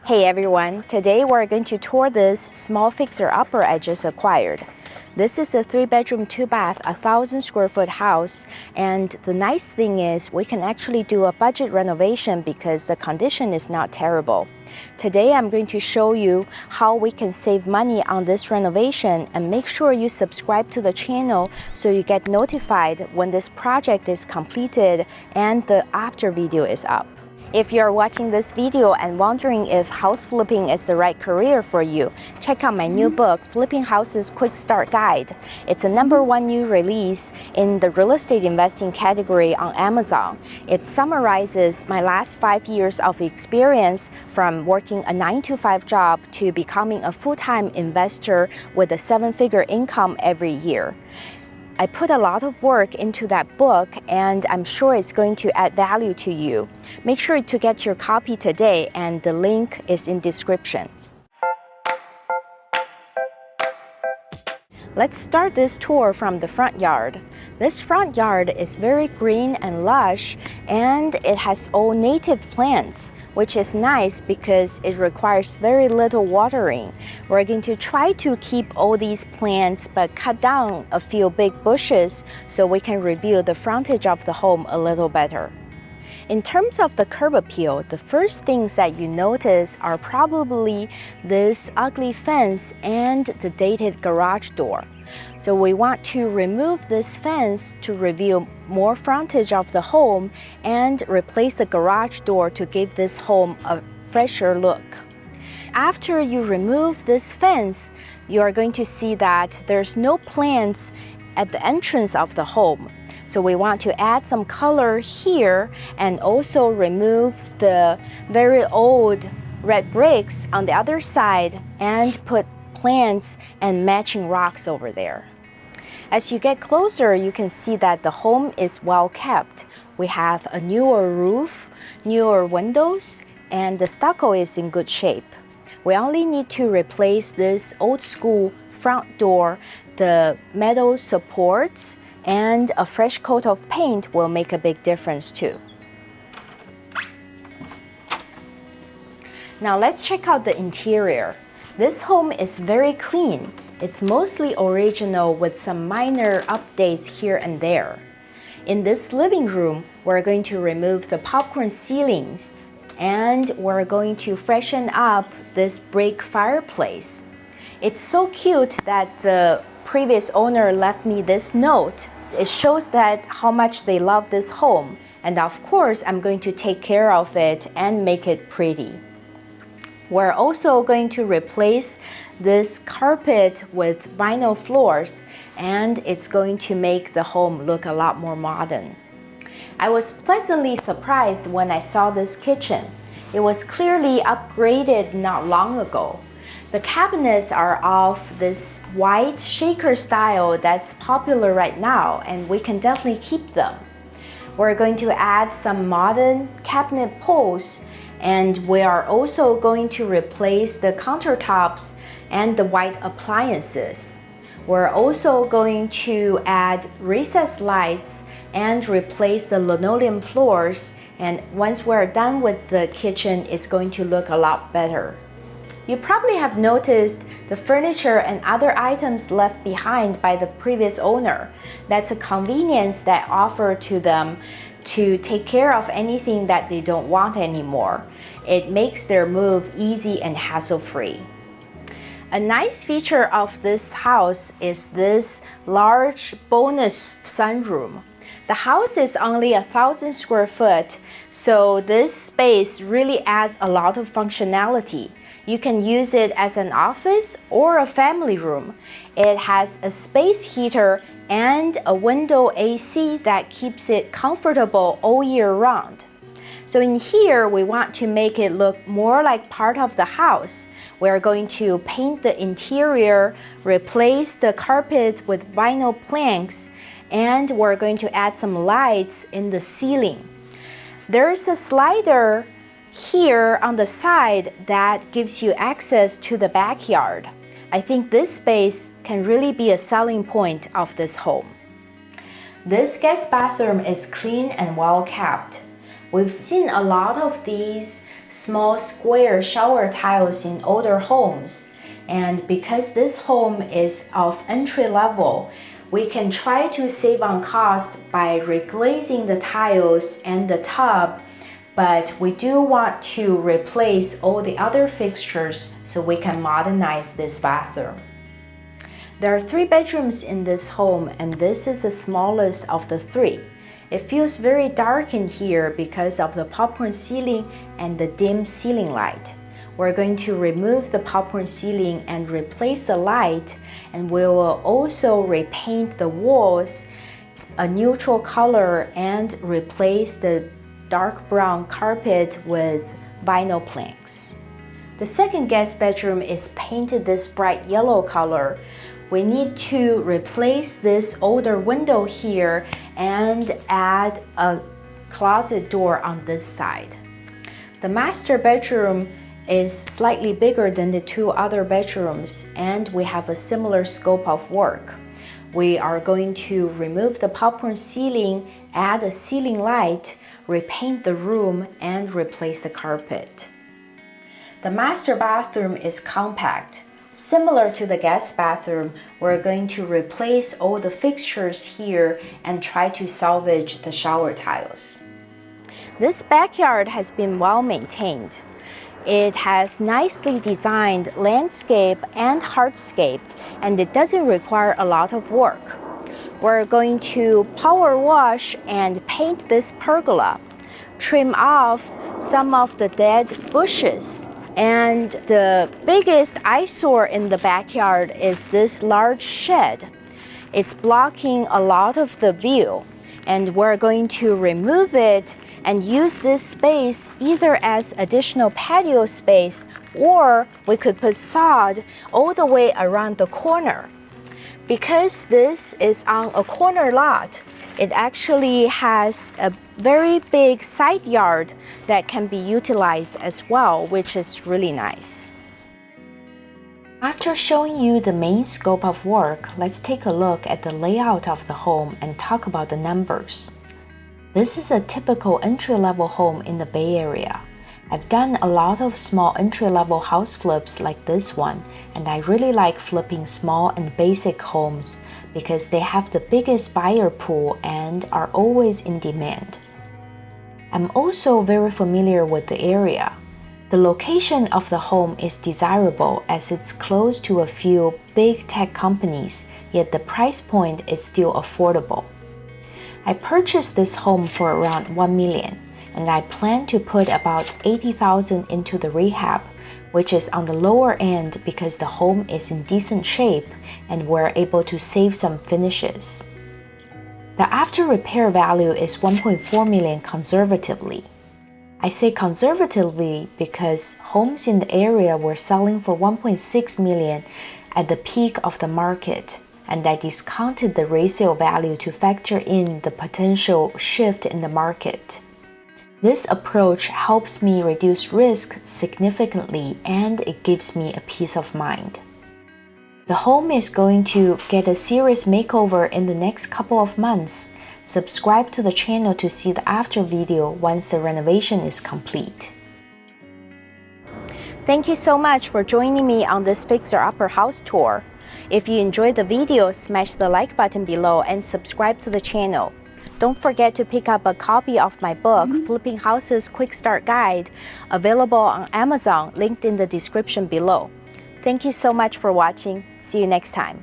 Hey everyone, today we're going to tour this small fixer-upper I just acquired. This is a 3-bedroom, 2-bath, 1,000 square foot house, and the nice thing is we can actually do a budget renovation because the condition is not terrible. Today I'm going to show you how we can save money on this renovation, and make sure you subscribe to the channel so you get notified when this project is completed and the after video is up. If you're watching this video and wondering if house flipping is the right career for you, check out my new book, Flipping Houses Quick Start Guide. It's a #1 new release in the real estate investing category on Amazon. It summarizes my last 5 years of experience from working a 9-to-5 job to becoming a full-time investor with a 7-figure income every year. I put a lot of work into that book, and I'm sure it's going to add value to you. Make sure to get your copy today, and the link is in description. Let's start this tour from the front yard. This front yard is very green and lush, and it has all native plants, which is nice because it requires very little watering. We're going to try to keep all these plants but cut down a few big bushes so we can review the frontage of the home a little better. In terms of the curb appeal, the first things that you notice are probably this ugly fence and the dated garage door. So we want to remove this fence to reveal more frontage of the home and replace the garage door to give this home a fresher look. After you remove this fence, you are going to see that there's no plants at the entrance of the home. So we want to add some color here and also remove the very old red bricks on the other side and put plants and matching rocks over there. As you get closer, you can see that the home is well kept. We have a newer roof, newer windows, and the stucco is in good shape. We only need to replace this old school front door, the metal supports, and a fresh coat of paint will make a big difference too. Now let's check out the interior. This home is very clean. It's mostly original with some minor updates here and there. In this living room, we're going to remove the popcorn ceilings, and we're going to freshen up this brick fireplace. It's so cute that the previous owner left me this note. It shows that how much they love this home, and of course I'm going to take care of it and make it pretty. We're also going to replace this carpet with vinyl floors, and it's going to make the home look a lot more modern. I was pleasantly surprised when I saw this kitchen. It was clearly upgraded not long ago. The cabinets are of this white shaker style that's popular right now, and we can definitely keep them. We're going to add some modern cabinet pulls, and we are also going to replace the countertops and the white appliances. We're also going to add recessed lights and replace the linoleum floors, and once we're done with the kitchen, it's going to look a lot better. You probably have noticed the furniture and other items left behind by the previous owner. That's a convenience that offered to them to take care of anything that they don't want anymore. It makes their move easy and hassle-free. A nice feature of this house is this large bonus sunroom. The house is only 1,000 square foot, so this space really adds a lot of functionality. You can use it as an office or a family room. It has a space heater and a window AC that keeps it comfortable all year round. So in here, we want to make it look more like part of the house. We're going to paint the interior, replace the carpet with vinyl planks, and we're going to add some lights in the ceiling. There's a slider here on the side that gives you access to the backyard. I think this space can really be a selling point of this home. This guest bathroom is clean and well kept. We've seen a lot of these small square shower tiles in older homes. And because this home is of entry level, we can try to save on cost by reglazing the tiles and the tub, but we do want to replace all the other fixtures so we can modernize this bathroom. There are 3 bedrooms in this home, and this is the smallest of the 3. It feels very dark in here because of the popcorn ceiling and the dim ceiling light. We're going to remove the popcorn ceiling and replace the light, and we will also repaint the walls a neutral color and replace the dark brown carpet with vinyl planks. The second guest bedroom is painted this bright yellow color. We need to replace this older window here and add a closet door on this side. The master bedroom is slightly bigger than the 2 other bedrooms, and we have a similar scope of work. We are going to remove the popcorn ceiling, add a ceiling light, repaint the room, and replace the carpet. The master bathroom is compact. Similar to the guest bathroom, we're going to replace all the fixtures here and try to salvage the shower tiles. This backyard has been well maintained. It has nicely designed landscape and hardscape, and it doesn't require a lot of work. We're going to power wash and paint this pergola, trim off some of the dead bushes. And the biggest eyesore in the backyard is this large shed. It's blocking a lot of the view, and we're going to remove it and use this space either as additional patio space, or we could put sod all the way around the corner. Because this is on a corner lot, it actually has a very big side yard that can be utilized as well, which is really nice. After showing you the main scope of work, let's take a look at the layout of the home and talk about the numbers. This is a typical entry-level home in the Bay Area. I've done a lot of small entry-level house flips like this one, and I really like flipping small and basic homes because they have the biggest buyer pool and are always in demand. I'm also very familiar with the area. The location of the home is desirable as it's close to a few big tech companies, yet the price point is still affordable. I purchased this home for around $1 million, and I plan to put about $80,000 into the rehab, which is on the lower end because the home is in decent shape and we're able to save some finishes. The after repair value is $1.4 million conservatively. I say conservatively because homes in the area were selling for $1.6 million at the peak of the market, and I discounted the resale value to factor in the potential shift in the market. This approach helps me reduce risk significantly, and it gives me a peace of mind. The home is going to get a serious makeover in the next couple of months. Subscribe to the channel to see the after video once the renovation is complete. Thank you so much for joining me on this fixer-upper house tour. If you enjoyed the video, smash the like button below and subscribe to the channel. Don't forget to pick up a copy of my book, Flipping Houses Quick Start Guide, available on Amazon, linked in the description below. Thank you so much for watching. See you next time.